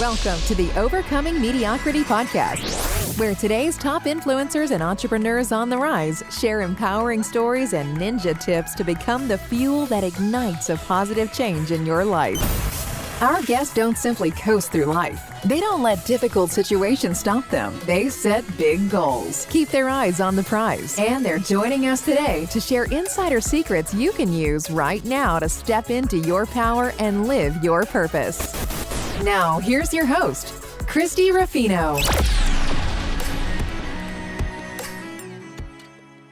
Welcome to the Overcoming Mediocrity podcast, where today's top influencers and entrepreneurs on the rise share empowering stories and ninja tips to become the fuel that ignites a positive change in your life. Our guests don't simply coast through life. They don't let difficult situations stop them. They set big goals, keep their eyes on the prize, and they're joining us today to share insider secrets you can use right now to step into your power and live your purpose. Now, here's your host, Christy Ruffino.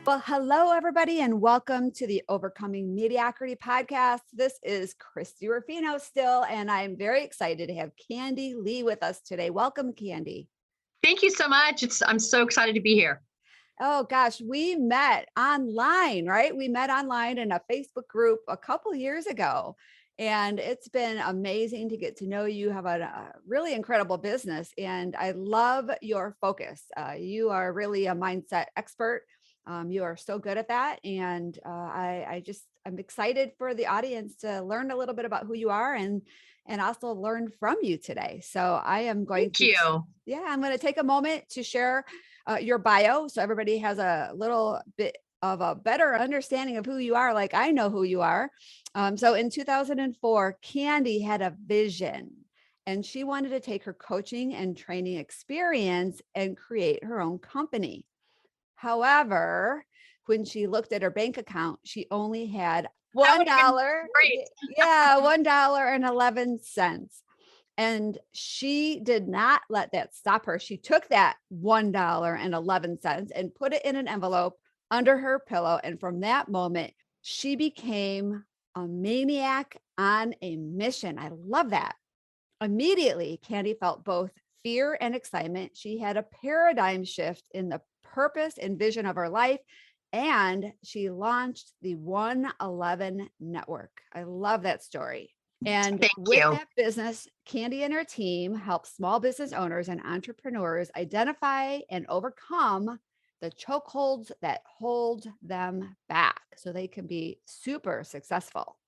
Well, hello, everybody, and welcome to the Overcoming Mediocrity podcast. This is Christy Ruffino still, and I'm very excited to have Kandi Lee with us today. Welcome, Kandi. Thank you so much. I'm so excited to be here. Oh, gosh, we met online, right? We met online in a Facebook group a couple years ago. And it's been amazing to get to know you. You have a really incredible business, and I love your focus. You are really a mindset expert. You are so good at that. And I'm excited for the audience to learn a little bit about who you are and also learn from you today. So I am going I'm going to take a moment to share your bio so everybody has a little bit of a better understanding of who you are. Like I know who you are. So in 2004, Kandi had a vision, and she wanted to take her coaching and training experience and create her own company. However, when she looked at her bank account, she only had $1. $1.11. And she did not let that stop her. She took that $1.11 and put it in an envelope under her pillow. And from that moment, she became a maniac on a mission. I love that. Immediately, Kandi felt both fear and excitement. She had a paradigm shift in the purpose and vision of her life, and she launched the 111 Network. I love that story. And that business, Kandi and her team help small business owners and entrepreneurs identify and overcome the chokeholds that hold them back so they can be super successful.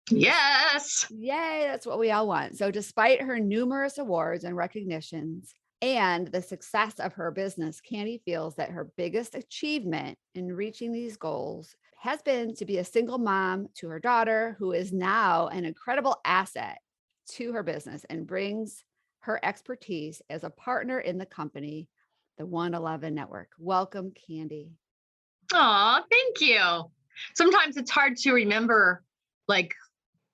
Yes. Yay. That's what we all want. So despite her numerous awards and recognitions and the success of her business, Kandi feels that her biggest achievement in reaching these goals has been to be a single mom to her daughter, who is now an incredible asset to her business and brings her expertise as a partner in the company, the 111 Network. Welcome, Kandi. Aw, thank you. Sometimes it's hard to remember like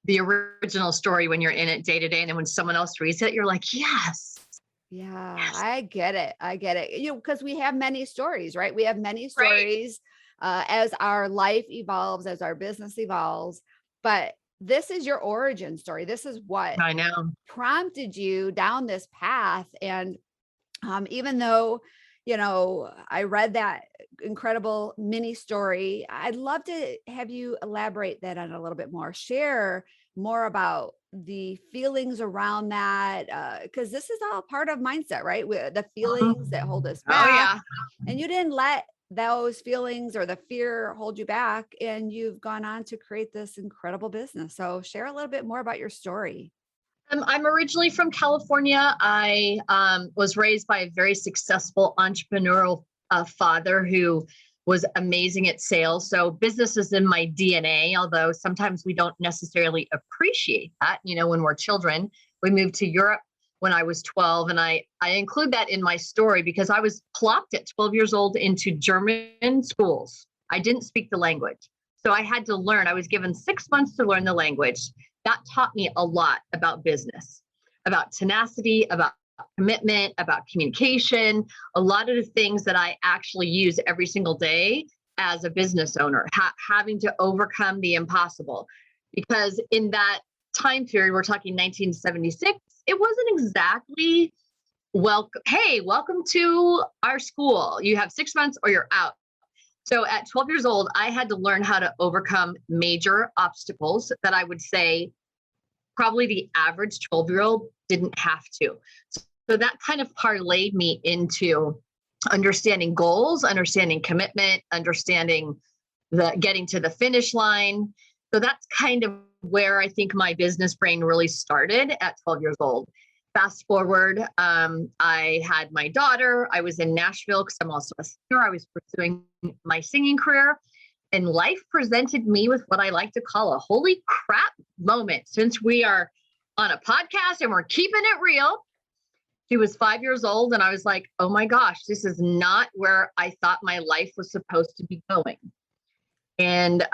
the original story when you're in it day to day. And then when someone else reads it, you're like, yes. Yeah, yes. I get it. You know, because we have many stories, right? We have many stories as our life evolves, as our business evolves. But this is your origin story. This is what I know prompted you down this path. And even though, you know, I read that incredible mini story, I'd love to have you elaborate that on a little bit more, share more about the feelings around that, because this is all part of mindset, right? The feelings that hold us back. Oh, yeah. And you didn't let those feelings or the fear hold you back, and you've gone on to create this incredible business. So share a little bit more about your story. I'm originally from California. I was raised by a very successful entrepreneurial father who was amazing at sales. So business is in my DNA, although sometimes we don't necessarily appreciate that. You know, when we're children, we moved to Europe when I was 12. And I include that in my story because I was plopped at 12 years old into German schools. I didn't speak the language. So I had to learn. I was given 6 months to learn the language. That taught me a lot about business, about tenacity, about commitment, about communication, a lot of the things that I actually use every single day as a business owner, having to overcome the impossible. Because in that time period, we're talking 1976, it wasn't exactly welcome to our school. You have 6 months or you're out. So at 12 years old, I had to learn how to overcome major obstacles that I would say probably the average 12-year-old didn't have to. So that kind of parlayed me into understanding goals, understanding commitment, understanding getting to the finish line. So that's kind of where I think my business brain really started at 12 years old. fast forward, I had my daughter. I was in Nashville because I'm also a singer. I was pursuing my singing career, and life presented me with what I like to call a holy crap moment. Since we are on a podcast and we're keeping it real, she was 5 years old, and I was like, oh my gosh, this is not where I thought my life was supposed to be going. And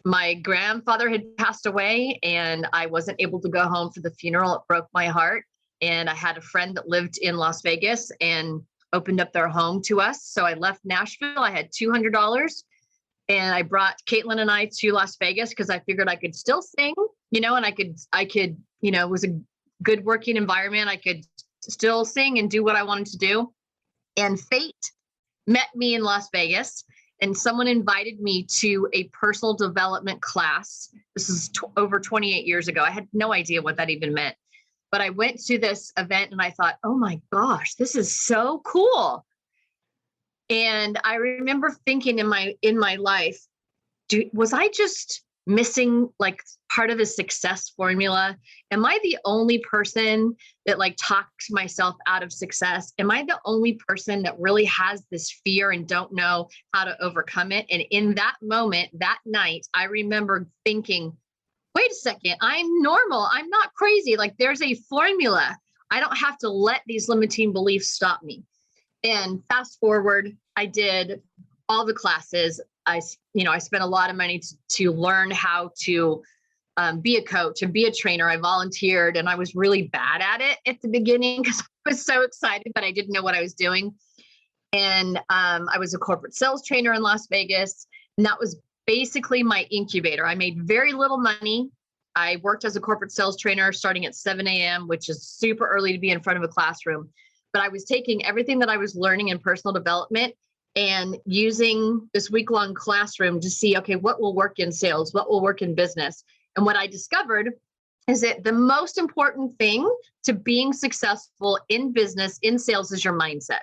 my grandfather had passed away, and I wasn't able to go home for the funeral. It broke my heart. And I had a friend that lived in Las Vegas and opened up their home to us. So I left Nashville. I had $200, and I brought Caitlin and I to Las Vegas because I figured I could still sing, and I could, it was a good working environment. I could still sing and do what I wanted to do. And fate met me in Las Vegas, and someone invited me to a personal development class. This is over 28 years ago. I had no idea what that even meant, but I went to this event and I thought, oh my gosh, this is so cool. And I remember thinking in my life, was I just missing like part of the success formula? Am I the only person that like talks myself out of success? Am I the only person that really has this fear and don't know how to overcome it? And in that moment, that night, I remember thinking, wait a second, I'm normal. I'm not crazy. Like there's a formula. I don't have to let these limiting beliefs stop me. And fast forward, I did all the classes. I spent a lot of money to learn how to be a coach and be a trainer. I volunteered, and I was really bad at it at the beginning because I was so excited, but I didn't know what I was doing. And I was a corporate sales trainer in Las Vegas, and that was basically my incubator. I made very little money. I worked as a corporate sales trainer starting at 7 a.m., which is super early to be in front of a classroom. But I was taking everything that I was learning in personal development and using this week-long classroom to see, okay, what will work in sales? What will work in business? And what I discovered is that the most important thing to being successful in business, in sales, is your mindset.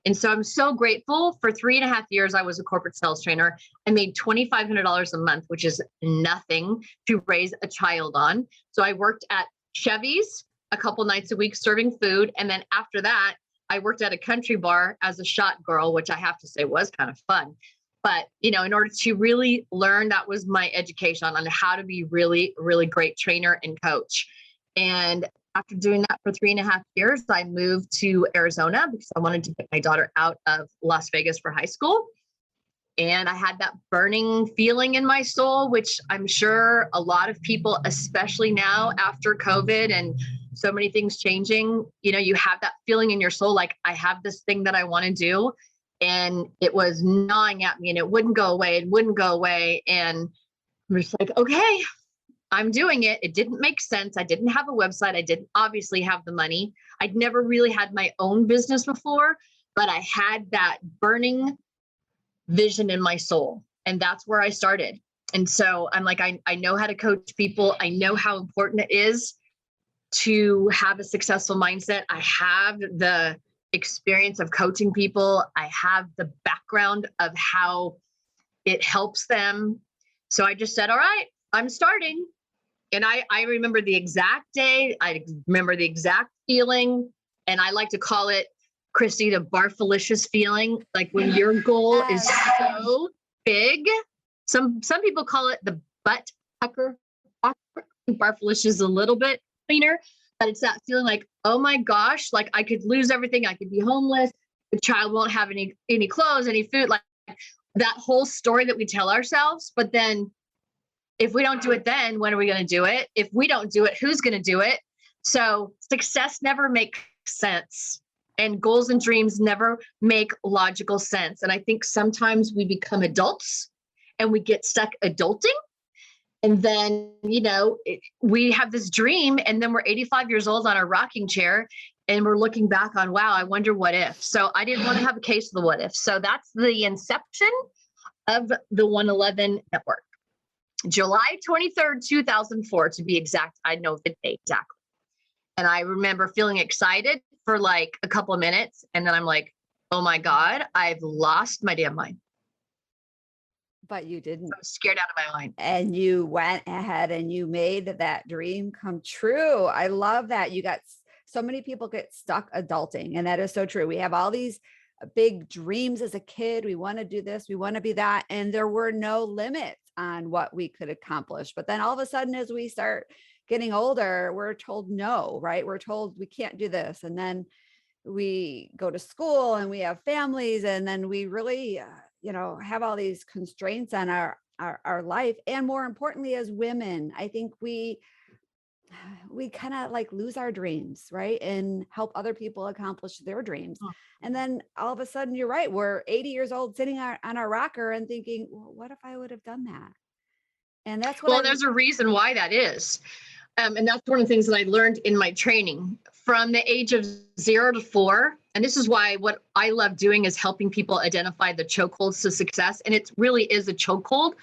And so I'm so grateful. For 3.5 years, I was a corporate sales trainer. I made $2,500 a month, which is nothing to raise a child on. So I worked at Chevy's a couple nights a week serving food. And then after that, I worked at a country bar as a shot girl, which I have to say was kind of fun. But, in order to really learn, that was my education on how to be really, really great trainer and coach. And after doing that for 3.5 years, I moved to Arizona because I wanted to get my daughter out of Las Vegas for high school. And I had that burning feeling in my soul, which I'm sure a lot of people, especially now after COVID and so many things changing, you have that feeling in your soul, like I have this thing that I want to do. And it was gnawing at me and it wouldn't go away. It wouldn't go away. And I'm just like, okay, I'm doing it. It didn't make sense. I didn't have a website. I didn't obviously have the money. I'd never really had my own business before, but I had that burning vision in my soul. And that's where I started. And so I'm like, I know how to coach people. I know how important it is to have a successful mindset. I have the experience of coaching people. I have the background of how it helps them. So I just said, all right, I'm starting. And I remember the exact day. I remember the exact feeling. And I like to call it, Christy, the barfalicious feeling. Like when your goal is so big. Some people call it the butt pucker. Barfalicious is a little bit cleaner, but it's that feeling like, oh my gosh, like I could lose everything. I could be homeless. The child won't have any clothes, any food, like that whole story that we tell ourselves. But then if we don't do it, then when are we going to do it? If we don't do it, who's going to do it? So success never makes sense. And goals and dreams never make logical sense. And I think sometimes we become adults and we get stuck adulting. And then, we have this dream and then we're 85 years old on a rocking chair and we're looking back on, wow, I wonder what if. So I didn't want to have a case of the what if. So that's the inception of the 111 Network. July 23rd, 2004, to be exact. I know the date exactly. And I remember feeling excited for like a couple of minutes. And then I'm like, oh my God, I've lost my damn mind. But you didn't. I was scared out of my mind. And you went ahead and you made that dream come true. I love that. You got so many people get stuck adulting, and that is so true. We have all these big dreams as a kid. We want to do this, we want to be that, and there were no limits on what we could accomplish. But then all of a sudden, as we start getting older, we're told no, right? We're told we can't do this. And then we go to school and we have families, and then we really, have all these constraints on our life. And more importantly, as women, I think we kind of like lose our dreams, right? And help other people accomplish their dreams. Oh. And then all of a sudden, you're right, we're 80 years old sitting on our rocker and thinking, well, what if I would have done that? And that's what There's a reason why that is. And that's one of the things that I learned in my training from the age of 0 to 4. And this is why what I love doing is helping people identify the chokeholds to success. And it really is a chokehold,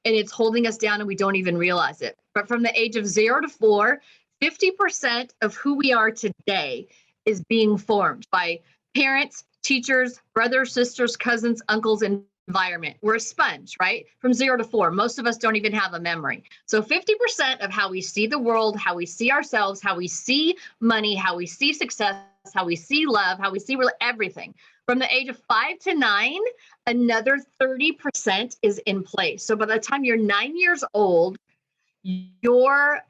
and it's holding us down and we don't even realize it. But from the age of 0 to 4, 50% of who we are today is being formed by parents, teachers, brothers, sisters, cousins, uncles, and environment. We're a sponge, right? From 0 to 4. Most of us don't even have a memory. So 50% of how we see the world, how we see ourselves, how we see money, how we see success, how we see love, how we see everything. From the age of 5 to 9, another 30% is in place. So by the time you're 9 years old, your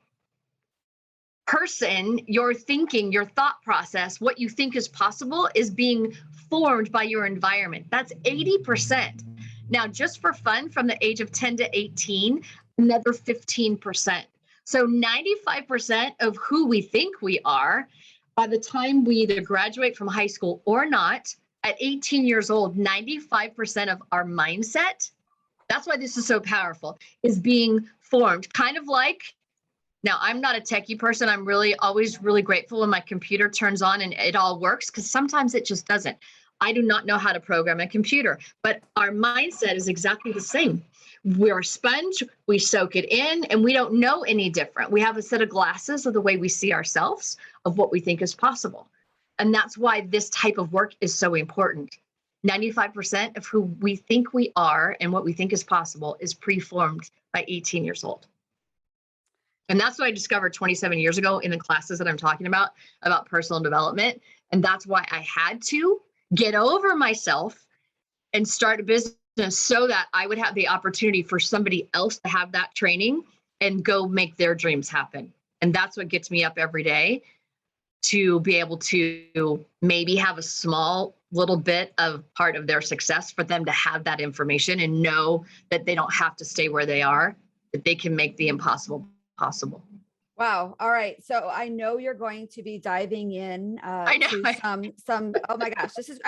person, your thinking, your thought process, what you think is possible is being formed by your environment. That's 80%. Now, just for fun, from the age of 10 to 18, another 15%. So 95% of who we think we are, by the time we either graduate from high school or not, at 18 years old, 95% of our mindset, that's why this is so powerful, is being formed. Kind of like, now I'm not a techie person. I'm always really grateful when my computer turns on and it all works, because sometimes it just doesn't. I do not know how to program a computer, but our mindset is exactly the same. We're a sponge, we soak it in, and we don't know any different. We have a set of glasses of the way we see ourselves, of what we think is possible. And that's why this type of work is so important. 95% of who we think we are and what we think is possible is preformed by 18 years old. And that's what I discovered 27 years ago in the classes that I'm talking about personal development. And that's why I had to get over myself and start a business so that I would have the opportunity for somebody else to have that training and go make their dreams happen. And that's what gets me up every day, to be able to maybe have a small little bit of part of their success, for them to have that information and know that they don't have to stay where they are, that they can make the impossible possible. Wow. All right. So I know you're going to be diving in to some, oh my gosh, this is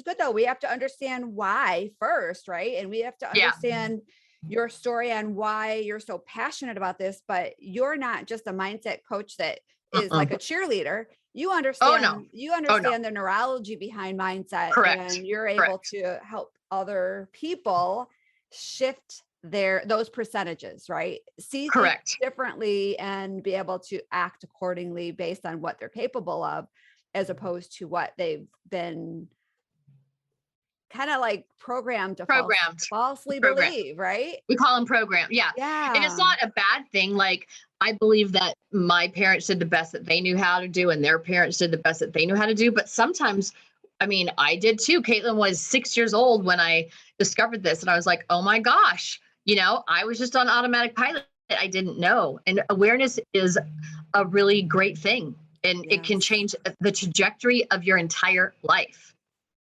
good though. We have to understand why first, right? And we have to understand your story and why you're so passionate about this, but you're not just a mindset coach that is like a cheerleader. You understand, the neurology behind mindset. Correct. And you're able to help other people shift those percentages, right? See things differently and be able to act accordingly based on what they're capable of, as opposed to what they've been kind of like programmed to falsely believe, right? We call them programmed. Yeah. And it's not a bad thing. Like, I believe that my parents did the best that they knew how to do, and their parents did the best that they knew how to do. But sometimes, I did too. Caitlin was 6 years old when I discovered this, and I was like, oh my gosh, I was just on automatic pilot. I didn't know. And awareness is a really great thing, and it can change the trajectory of your entire life.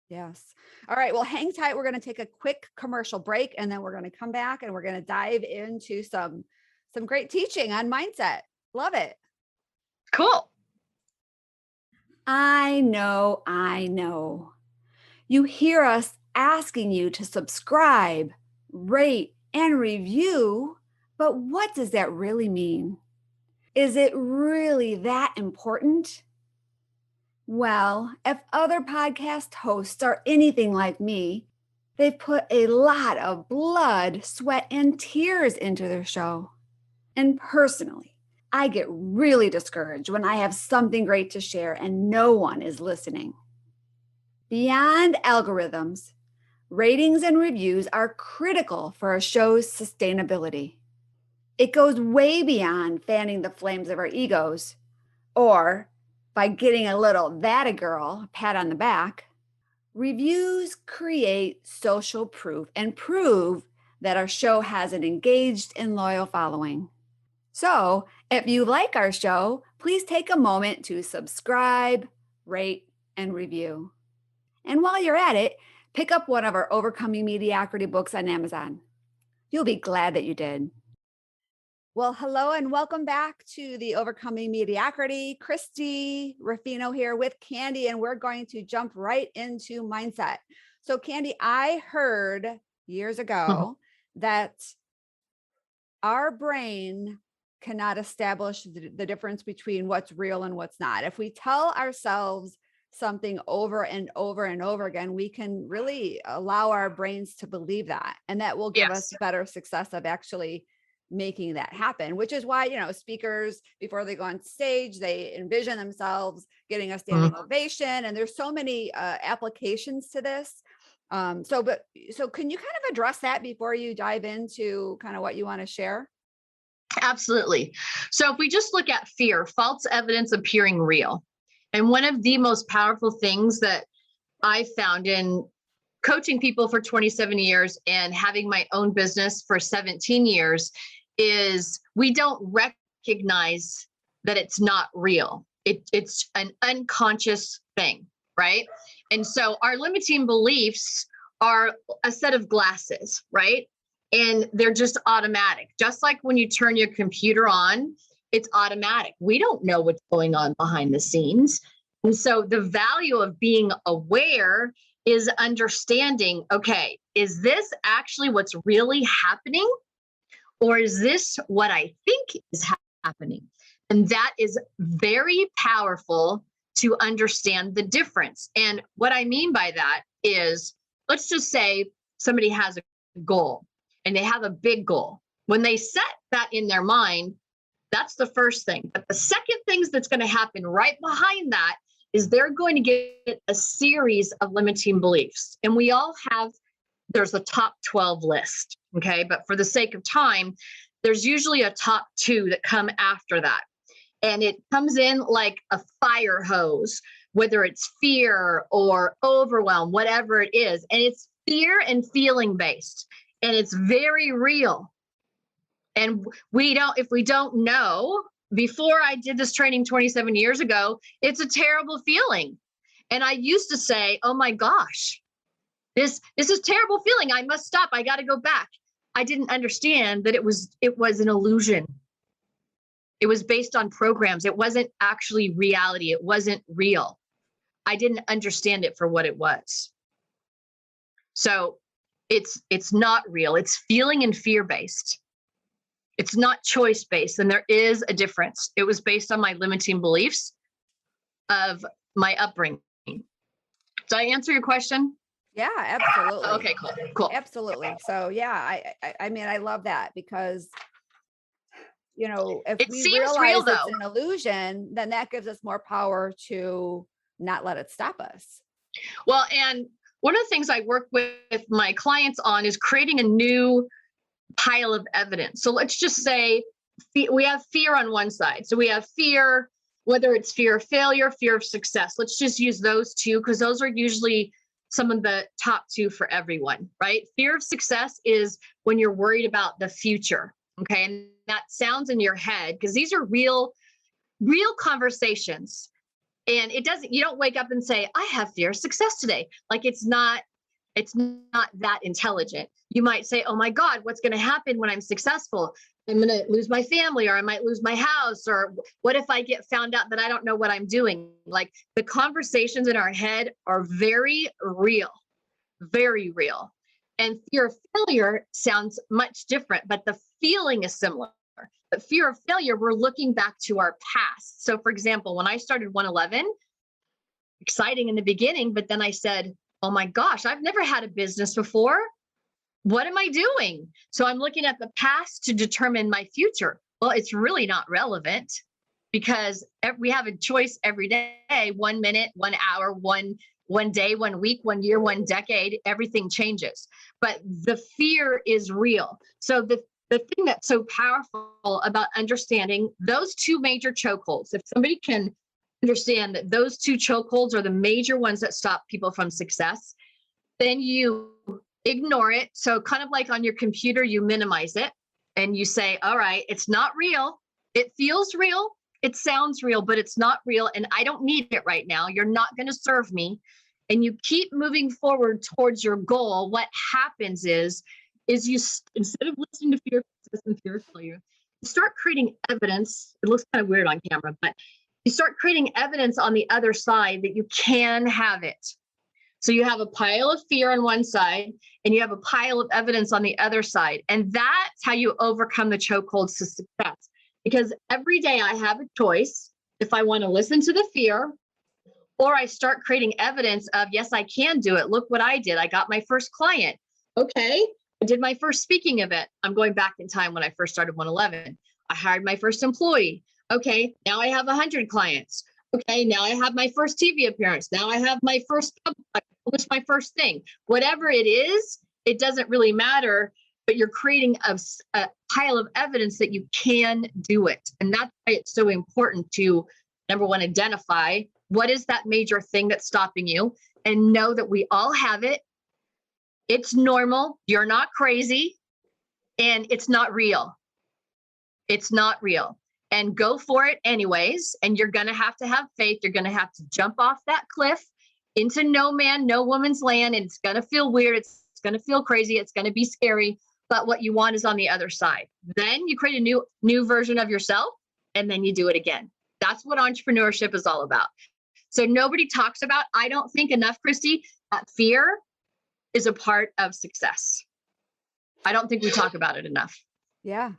Yes. All right. Well, hang tight. We're going to take a quick commercial break, and then we're going to come back and we're going to dive into some great teaching on mindset. Love it. Cool. I know. You hear us asking you to subscribe, rate, and review, but what does that really mean? Is it really that important? Well, if other podcast hosts are anything like me, they've put a lot of blood, sweat, and tears into their show. And personally, I get really discouraged when I have something great to share and no one is listening. Beyond algorithms, ratings and reviews are critical for a show's sustainability. It goes way beyond fanning the flames of our egos or by getting a little that a girl pat on the back. Reviews create social proof and prove that our show has an engaged and loyal following. So, if you like our show, please take a moment to subscribe, rate, and review. And while you're at it, pick up one of our Overcoming Mediocrity books on Amazon. You'll be glad that you did. Well, hello and welcome back to the Overcoming Mediocrity. Christy Ruffino here with Kandi, and we're going to jump right into mindset. So, Kandi, I heard years ago that our brain cannot establish the difference between what's real and what's not. If we tell ourselves something over and over and over again, we can really allow our brains to believe that, and that will give us better success of actually making that happen, which is why, speakers, before they go on stage, they envision themselves getting a standing ovation. And there's so many applications to this. So can you kind of address that before you dive into kind of what you want to share? Absolutely. So if we just look at fear, false evidence appearing real. And one of the most powerful things that I found in coaching people for 27 years and having my own business for 17 years is we don't recognize that it's not real. It's an unconscious thing, right? And so our limiting beliefs are a set of glasses, right? And they're just automatic. Just like when you turn your computer on, it's automatic. We don't know what's going on behind the scenes. And so the value of being aware is understanding, okay, is this actually what's really happening? Or is this what I think is happening? And that is very powerful to understand the difference. And what I mean by that is, let's just say somebody has a goal and they have a big goal. When they set that in their mind, that's the first thing. But the second thing that's going to happen right behind that is they're going to get a series of limiting beliefs. And we all have, there's a top 12 list, okay? But for the sake of time, there's usually a top 2 that come after that. And it comes in like a fire hose, whether it's fear or overwhelm, whatever it is. And it's fear and feeling based. And it's very real. And if we don't know, before I did this training 27 years ago, it's a terrible feeling. And I used to say, oh my gosh, this is a terrible feeling. I must stop. I got to go back. I didn't understand that it was an illusion. It was based on programs. It wasn't actually reality. It wasn't real. I didn't understand it for what it was. So it's not real. It's feeling and fear based. It's not choice based. And there is a difference. It was based on my limiting beliefs of my upbringing. Did I answer your question? Yeah, absolutely. Okay, cool. Absolutely. So yeah, I mean, I love that because, if we realize real, it's an illusion, then that gives us more power to not let it stop us. Well, and one of the things I work with my clients on is creating a new pile of evidence. So let's just say we have fear on one side. So we have fear, whether it's fear of failure, fear of success. Let's just use those two because those are usually some of the top 2 for everyone, right? Fear of success is when you're worried about the future. Okay. And that sounds in your head because these are real conversations. And you don't wake up and say, I have fear of success today. Like it's not that intelligent. You might say, oh my God, what's going to happen when I'm successful? I'm going to lose my family, or I might lose my house, or what if I get found out that I don't know what I'm doing? Like the conversations in our head are very real, very real. And fear of failure sounds much different, but the feeling is similar. But fear of failure, we're looking back to our past. So for example, when I started 111, exciting in the beginning, but then I said, oh my gosh, I've never had a business before. What am I doing? So I'm looking at the past to determine my future. Well, it's really not relevant because we have a choice every day, 1 minute, 1 hour, one day, 1 week, 1 year, 1 decade, everything changes. But the fear is real. So the thing that's so powerful about understanding those 2 major chokeholds, if somebody can understand that those two chokeholds are the major ones that stop people from success. Then you ignore it. So kind of like on your computer, you minimize it and you say, all right, it's not real. It feels real. It sounds real, but it's not real. And I don't need it right now. You're not going to serve me. And you keep moving forward towards your goal. What happens is you, instead of listening to fear and fear failure, you start creating evidence. It looks kind of weird on camera, but you start creating evidence on the other side that you can have it. So you have a pile of fear on one side and you have a pile of evidence on the other side. And that's how you overcome the chokeholds to success. Because every day I have a choice if I want to listen to the fear or I start creating evidence of, yes, I can do it. Look what I did. I got my first client. Okay. I did my first speaking event. I'm going back in time when I first started 111. I hired my first employee. Okay. Now I have 100 clients. Okay. Now I have my first TV appearance. Now I have my first, I published my first thing. Whatever it is, it doesn't really matter, but you're creating a pile of evidence that you can do it. And that's why it's so important to, number one, identify what is that major thing that's stopping you and know that we all have it. It's normal. You're not crazy and it's not real. It's not real. And go for it anyways. And you're going to have faith. You're going to have to jump off that cliff into no man, no woman's land. And it's going to feel weird. It's going to feel crazy. It's going to be scary. But what you want is on the other side. Then you create a new version of yourself and then you do it again. That's what entrepreneurship is all about. So nobody talks about, I don't think enough, Christy, that fear is a part of success. I don't think we talk about it enough. Yeah.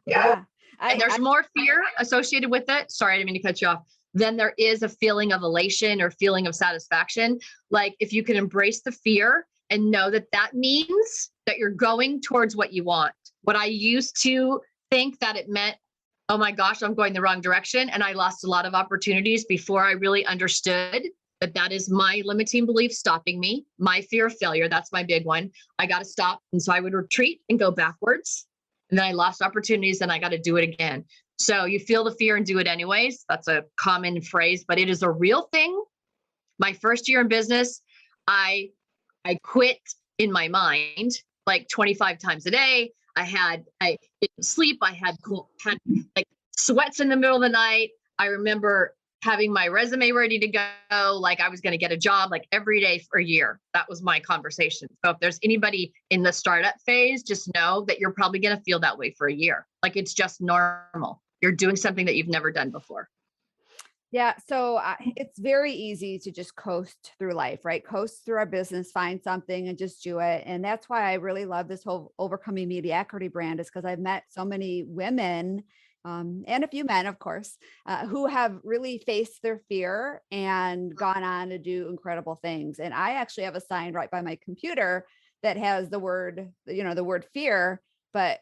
And there's more fear associated with it. Sorry, I didn't mean to cut you off. Then there is a feeling of elation or feeling of satisfaction. Like if you can embrace the fear and know that that means that you're going towards what you want. What I used to think that it meant, oh my gosh, I'm going the wrong direction. And I lost a lot of opportunities before I really understood that that is my limiting belief stopping me. My fear of failure, that's my big one. I got to stop. And so I would retreat and go backwards. And then I lost opportunities and I got to do it again. So you feel the fear and do it anyways. That's a common phrase, but it is a real thing. My first year in business, I quit in my mind like 25 times a day. I didn't sleep. I had like sweats in the middle of the night. I remember having my resume ready to go, like I was going to get a job like every day for a year. That was my conversation. So if there's anybody in the startup phase, just know that you're probably going to feel that way for a year. Like it's just normal. You're doing something that you've never done before. Yeah. So it's very easy to just coast through life, right? Coast through our business, find something and just do it. And that's why I really love this whole Overcoming Mediocrity brand, is because I've met so many women and a few men, of course, who have really faced their fear and gone on to do incredible things. And I actually have a sign right by my computer that has the word fear, but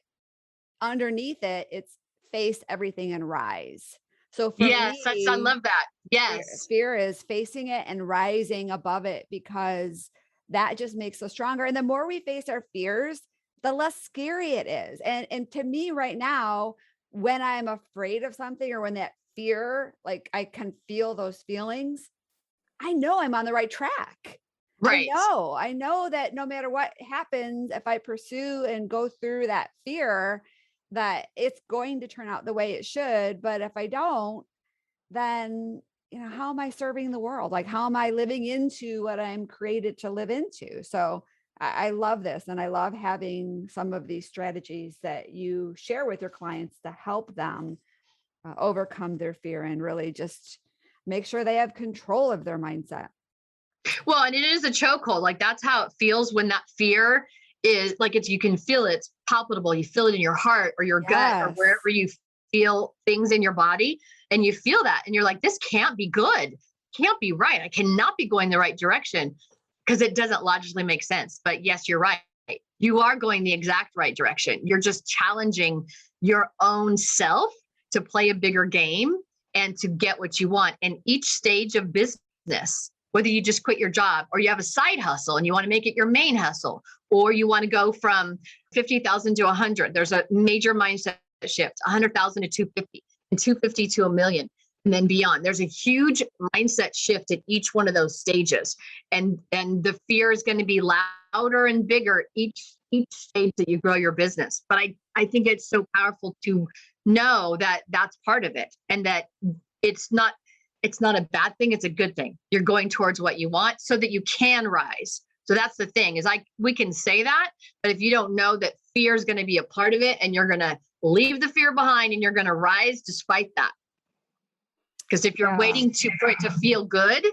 underneath it, it's face everything and rise. So for yes, me, I love that. Yes. Fear is facing it and rising above it, because that just makes us stronger. And the more we face our fears, the less scary it is. And to me right now, when I'm afraid of something or when that fear, like I can feel those feelings, I know I'm on the right track. Right. I know that no matter what happens, if I pursue and go through that fear, that it's going to turn out the way it should. But if I don't, then, how am I serving the world? Like, how am I living into what I'm created to live into? So I love this. And I love having some of these strategies that you share with your clients to help them overcome their fear and really just make sure they have control of their mindset. Well, and it is a chokehold. Like that's how it feels when that fear is like, you can feel it, it's palpable. You feel it in your heart or your gut or wherever you feel things in your body, and you feel that and you're like, this can't be good. Can't be right. I cannot be going the right direction, because it doesn't logically make sense. But yes, you're right. You are going the exact right direction. You're just challenging your own self to play a bigger game and to get what you want. And each stage of business, whether you just quit your job or you have a side hustle and you want to make it your main hustle, or you want to go from 50,000 to 100, there's a major mindset shift, 100,000 to 250 and 250 to $1 million. and then beyond. There's a huge mindset shift at each one of those stages. And the fear is going to be louder and bigger each stage that you grow your business. But I think it's so powerful to know that that's part of it, and that it's not a bad thing. It's a good thing. You're going towards what you want so that you can rise. So that's the thing, is we can say that, but if you don't know that fear is going to be a part of it, and you're going to leave the fear behind and you're going to rise despite that. Because if you're waiting for it to feel good,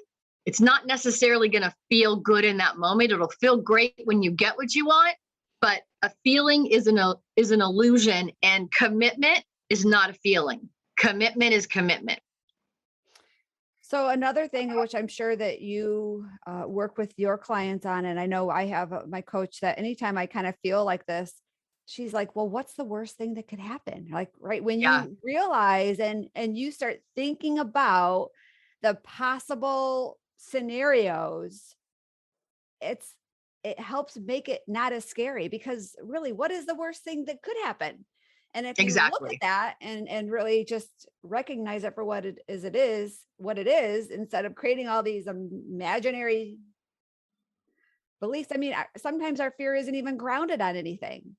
it's not necessarily going to feel good in that moment. It'll feel great when you get what you want, but a feeling is an illusion, and commitment is not a feeling. Commitment is commitment. So another thing, which I'm sure that you work with your clients on, and I know I have my coach, that anytime I kind of feel like this, she's like, well, what's the worst thing that could happen? Like, right when you realize and you start thinking about the possible scenarios, it helps make it not as scary, because really, what is the worst thing that could happen? And if you look at that and really just recognize it for what it is, instead of creating all these imaginary beliefs. I mean, sometimes our fear isn't even grounded on anything.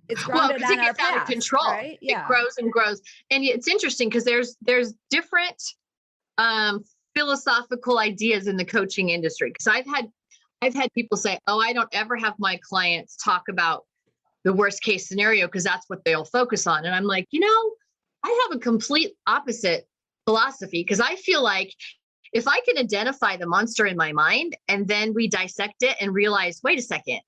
It's grounded on our past, out of control. Right? Yeah. It grows and grows. And it's interesting because there's different philosophical ideas in the coaching industry. Because I've had people say, oh, I don't ever have my clients talk about the worst case scenario because that's what they'll focus on. And I'm like, I have a complete opposite philosophy, because I feel like if I can identify the monster in my mind and then we dissect it and realize, wait a second,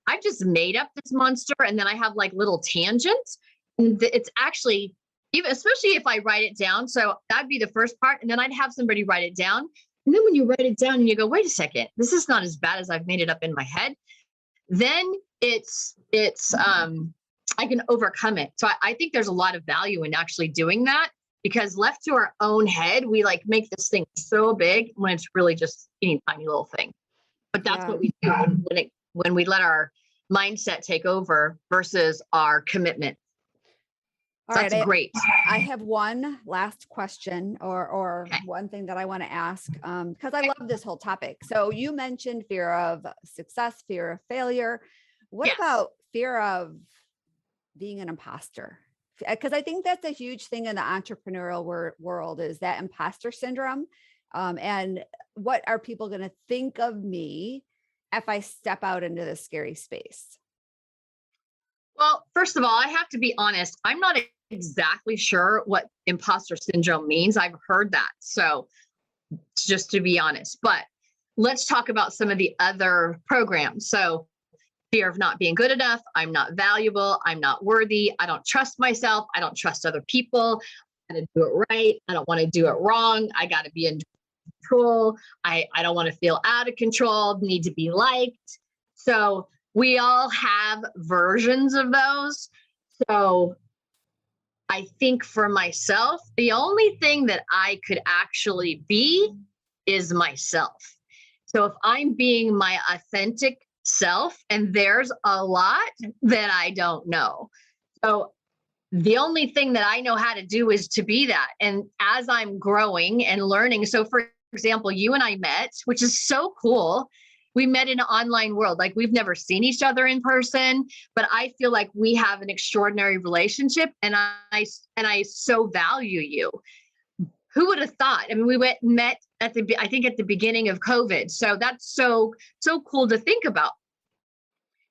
I've just made up this monster, and then I have like little tangents. And it's actually, even especially if I write it down. So that'd be the first part. And then I'd have somebody write it down. And then when you write it down and you go, wait a second, this is not as bad as I've made it up in my head, then it's I can overcome it. So I think there's a lot of value in actually doing that, because left to our own head, we like make this thing so big when it's really just a tiny little thing. But that's what we do when we let our mindset take over versus our commitment. All so right, that's great. I have one last question or one thing that I want to ask, because I love this whole topic. So you mentioned fear of success, fear of failure. What about fear of being an imposter? Because I think that's a huge thing in the entrepreneurial world, is that imposter syndrome. And what are people going to think of me if I step out into this scary space? Well, first of all, I have to be honest. I'm not exactly sure what imposter syndrome means. I've heard that. So just to be honest, but let's talk about some of the other programs. So fear of not being good enough. I'm not valuable. I'm not worthy. I don't trust myself. I don't trust other people. I got to do it right. I don't want to do it wrong. I got to be in control. I don't want to feel out of control, need to be liked. So we all have versions of those. So I think for myself, the only thing that I could actually be is myself. So if I'm being my authentic self, and there's a lot that I don't know. So the only thing that I know how to do is to be that. And as I'm growing and learning, so for example, you and I met, which is so cool. We met in an online world. Like, we've never seen each other in person, but I feel like we have an extraordinary relationship, and I so value you. Who would have thought? I mean, we met at the beginning of COVID. So that's so cool to think about.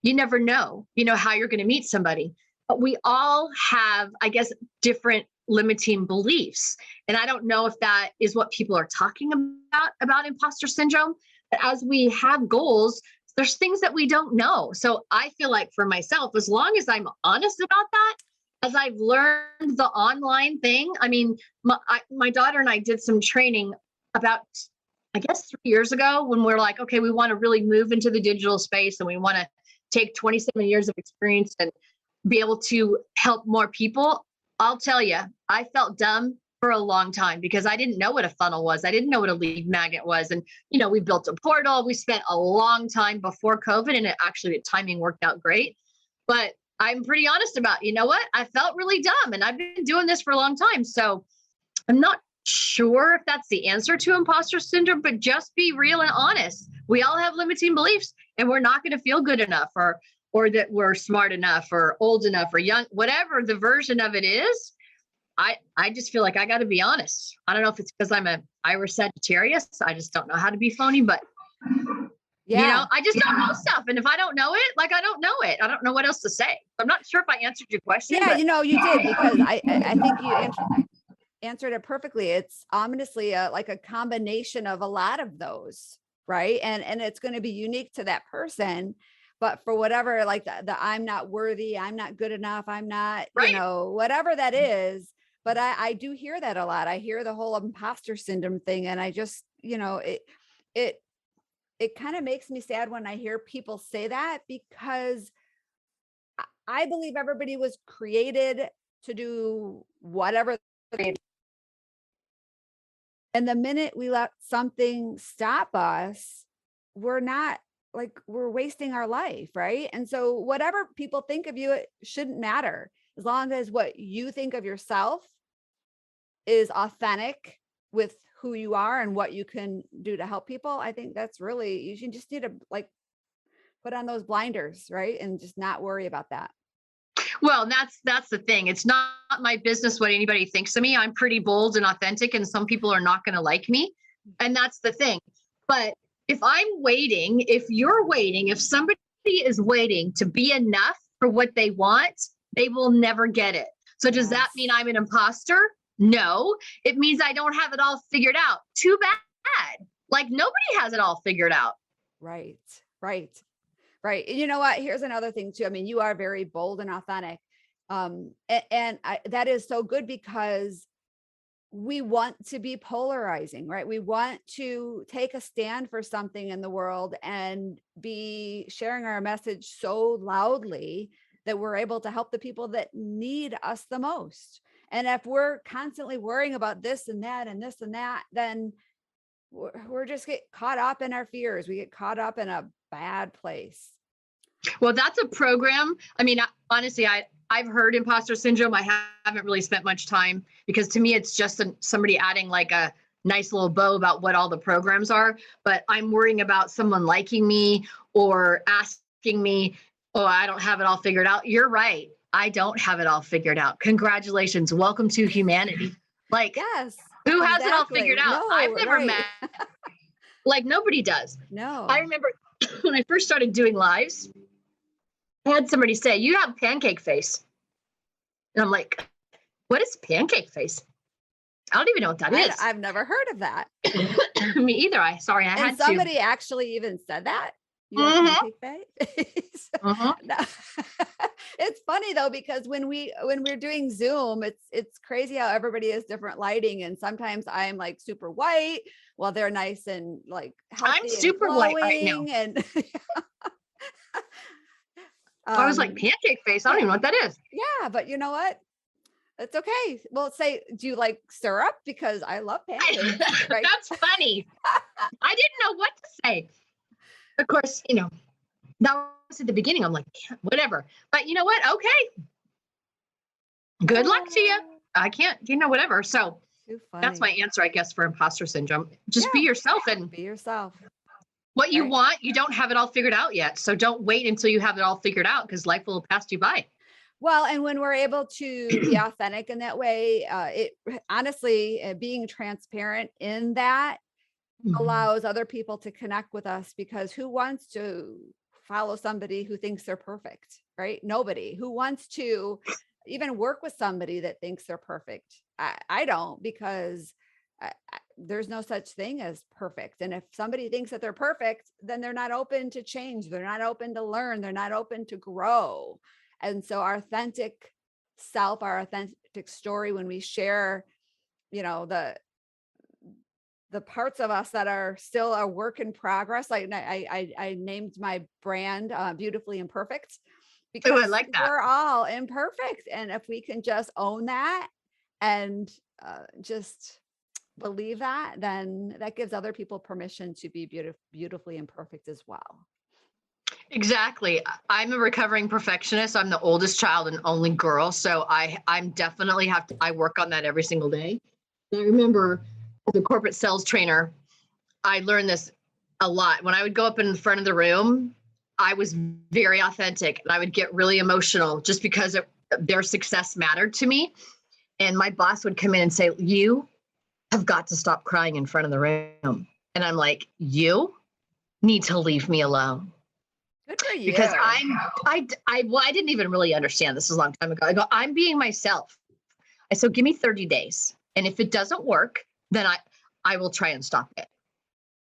You never know, how you're going to meet somebody, but we all have, I guess, different limiting beliefs. And I don't know if that is what people are talking about imposter syndrome. But as we have goals, there's things that we don't know. So I feel like for myself, as long as I'm honest about that, as I've learned the online thing, I mean, my daughter and I did some training about, I guess, 3 years ago, when we're like, okay, we want to really move into the digital space, and we want to take 27 years of experience and be able to help more people. I'll tell you, I felt dumb for a long time because I didn't know what a funnel was. I didn't know what a lead magnet was. And, we built a portal. We spent a long time before COVID, and the timing worked out great. But I'm pretty honest about, I felt really dumb, and I've been doing this for a long time. So I'm not sure if that's the answer to imposter syndrome, but just be real and honest. We all have limiting beliefs, and we're not going to feel good enough or that we're smart enough or old enough or young, whatever the version of it is. I just feel like I got to be honest. I don't know if it's because I'm a Irish Sagittarius. I just don't know how to be phony, but I just don't know stuff. And if I don't know it, like I don't know it. I don't know what else to say. I'm not sure if I answered your question. Yeah, but. you did, because I think you answered it perfectly. It's ominously like a combination of a lot of those, right? And it's going to be unique to that person. But for whatever, like the I'm not worthy, I'm not good enough, I'm not, Right. Whatever that is. But I do hear that a lot. I hear the whole imposter syndrome thing. And I just, it kind of makes me sad when I hear people say that, because I believe everybody was created to do whatever. And the minute we let something stop us, we're wasting our life, right? And so whatever people think of you, it shouldn't matter, as long as what you think of yourself is authentic with who you are and what you can do to help people. I think that's really, you should just need to put on those blinders, right? And just not worry about that. Well, that's the thing. It's not my business what anybody thinks of me. I'm pretty bold and authentic, and some people are not going to like me. And that's the thing. But if you're waiting, if somebody is waiting to be enough for what they want, they will never get it. So does that mean I'm an imposter? No, it means I don't have it all figured out. Too bad. Like nobody has it all figured out. Right. You know what? Here's another thing too. I mean, you are very bold and authentic. That is so good, because we want to be polarizing, right? We want to take a stand for something in the world and be sharing our message so loudly that we're able to help the people that need us the most. And if we're constantly worrying about this and that and this and that, then we're just get caught up in our fears. We get caught up in a bad place. Well, that's a program. I mean, honestly, I've heard imposter syndrome. I haven't really spent much time, because to me, it's just somebody adding like a nice little bow about what all the programs are. But I'm worrying about someone liking me or asking me, oh, I don't have it all figured out. You're right. I don't have it all figured out. Congratulations. Welcome to humanity. Like, yes, who has it all figured out? No, I've never met, like nobody does. No. I remember when I first started doing lives, I had somebody say, you have pancake face. And I'm like, what is pancake face? I don't even know what that is. I've never heard of that. Me either. I had somebody actually even said that. You have pancake face? No. It's funny though, because when we're doing Zoom, it's crazy how everybody has different lighting. And sometimes I'm like super white while they're nice and like healthy. I'm super white right now. And I was like, pancake face. I don't even know what that is. Yeah, but you know what? It's okay. Well, say, do you like syrup? Because I love pancakes. Right? That's funny. I didn't know what to say. Of course, that was at the beginning. I'm like, whatever. But you know what? Okay. Good luck to you. I can't, whatever. So that's my answer, I guess, for imposter syndrome. Just be yourself and be yourself. What you want, you don't have it all figured out yet. So don't wait until you have it all figured out, because life will pass you by. Well, and when we're able to be authentic in that way, it honestly, being transparent in that allows other people to connect with us, because who wants to follow somebody who thinks they're perfect, right? Nobody. Who wants to even work with somebody that thinks they're perfect? I don't, because there's no such thing as perfect. And if somebody thinks that they're perfect, then they're not open to change. They're not open to learn. They're not open to grow. And so our authentic self, our authentic story, when we share, the parts of us that are still a work in progress. Like I named my brand Beautifully Imperfect, because I like that. We're all imperfect. And if we can just own that and just believe that, then that gives other people permission to be beautifully imperfect as well. Exactly. I'm a recovering perfectionist. I'm the oldest child and only girl. So I'm definitely I work on that every single day. I remember as a corporate sales trainer, I learned this a lot. When I would go up in the front of the room, I was very authentic and I would get really emotional just because their success mattered to me. And my boss would come in and say, you have got to stop crying in front of the room. And I'm like, you need to leave me alone. Good for you. Because I didn't even really understand this a long time ago. I go, I'm being myself. I said, give me 30 days. And if it doesn't work, then I will try and stop it.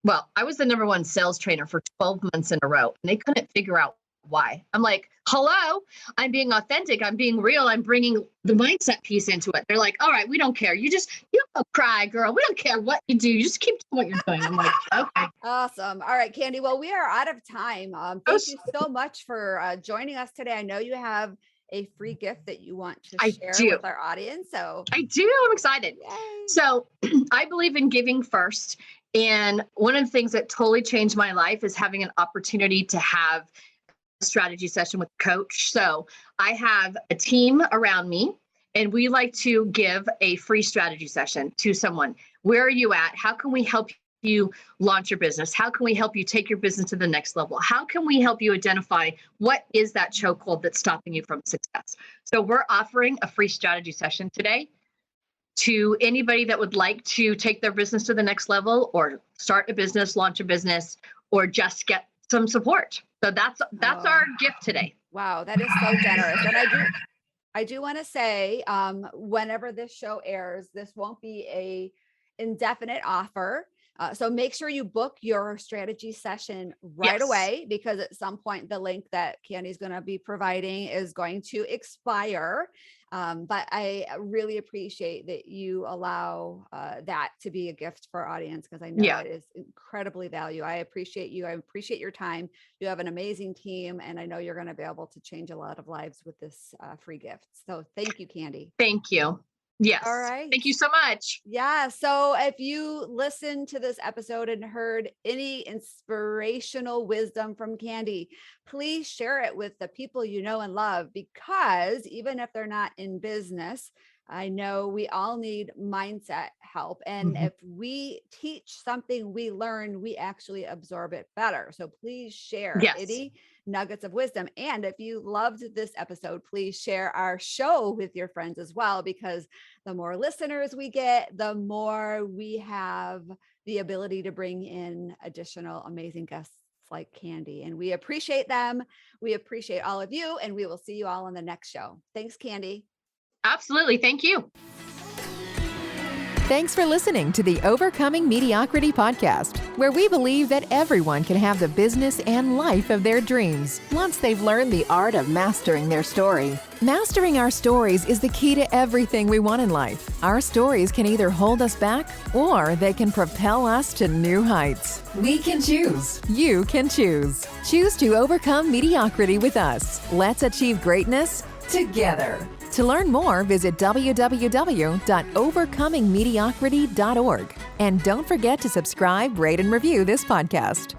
Well, I was the number one sales trainer for 12 months in a row, and they couldn't figure out why. I'm like, hello, I'm being authentic. I'm being real. I'm bringing the mindset piece into it. They're like, all right, we don't care. You don't cry, girl. We don't care what you do. You just keep doing what you're doing. I'm like, okay. Awesome. All right, Kandi. Well, we are out of time. Thank you so much for joining us today. I know you have a free gift that you want to share with our audience. So I do. I'm excited. Yay. So I believe in giving first. And one of the things that totally changed my life is having an opportunity to have a strategy session with a coach. So I have a team around me, and we like to give a free strategy session to someone. Where are you at? How can we help you launch your business? How can we help you take your business to the next level? How can we help you identify what is that chokehold that's stopping you from success? So we're offering a free strategy session today to anybody that would like to take their business to the next level, or start a business, launch a business, or just get some support. So that's our gift today. Wow, that is so generous. And I do want to say, whenever this show airs, this won't be a indefinite offer. So make sure you book your strategy session right away, because at some point the link that Kandi is going to be providing is going to expire. But I really appreciate that you allow that to be a gift for our audience, because I know it is incredibly valuable. I appreciate you. I appreciate your time. You have an amazing team, and I know you're going to be able to change a lot of lives with this free gift. So thank you, Kandi. Thank you. Yes. All right. Thank you so much. Yeah. So if you listened to this episode and heard any inspirational wisdom from Kandi, please share it with the people you know and love, because even if they're not in business, I know we all need mindset help. And if we teach something we learn, we actually absorb it better. So please share any nuggets of wisdom. And if you loved this episode, please share our show with your friends as well, because the more listeners we get, the more we have the ability to bring in additional amazing guests like Kandi. And we appreciate them. We appreciate all of you, and we will see you all on the next show. Thanks, Kandi. Absolutely. Thank you. Thanks for listening to the Overcoming Mediocrity podcast, where we believe that everyone can have the business and life of their dreams once they've learned the art of mastering their story. Mastering our stories is the key to everything we want in life. Our stories can either hold us back, or they can propel us to new heights. We can choose. You can choose. Choose to overcome mediocrity with us. Let's achieve greatness together. To learn more, visit www.overcomingmediocrity.org. And don't forget to subscribe, rate, and review this podcast.